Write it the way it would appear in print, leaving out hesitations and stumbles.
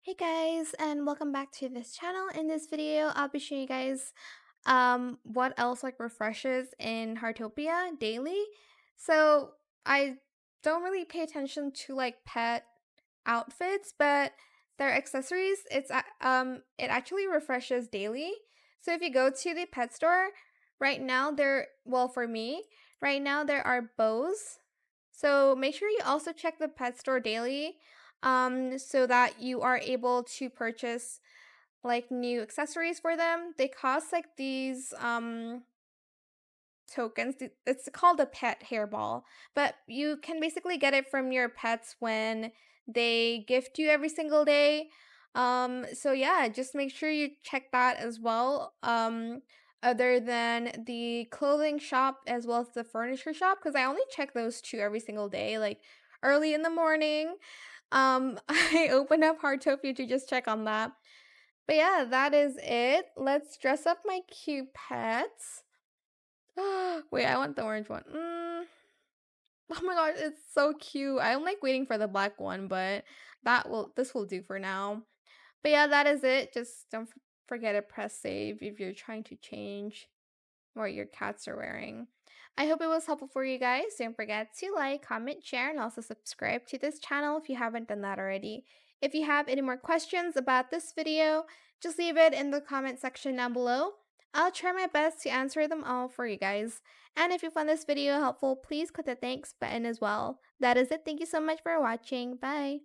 Hey guys, and welcome back to this channel. In this video, I'll be showing you guys what else like refreshes in Heartopia daily. So I don't really pay attention to like pet outfits, but their accessories, it actually refreshes daily. So if you go to the pet store, right now for me, right now there are bows. So make sure you also check the pet store daily so that you are able to purchase like new accessories for them. They cost like these tokens. It's called a pet hairball, but you can basically get it from your pets when they gift you every single day. So yeah, just make sure you check that as well. Other than the clothing shop as well as the furniture shop, because I only check those two every single day, like early in the morning. I open up Heartopia to just check on that. But yeah, that is it. Let's dress up my cute pets. Wait, I want the orange one. Oh my gosh, it's so cute. I'm like waiting for the black one, but this will do for now. But yeah, that is it. Just don't forget to press save if you're trying to change what your cats are wearing. I hope it was helpful for you guys. Don't forget to like, comment, share, and also subscribe to this channel if you haven't done that already. If you have any more questions about this video, just leave it in the comment section down below. I'll try my best to answer them all for you guys. And if you found this video helpful, please click the thanks button as well. That is it. Thank you so much for watching. Bye.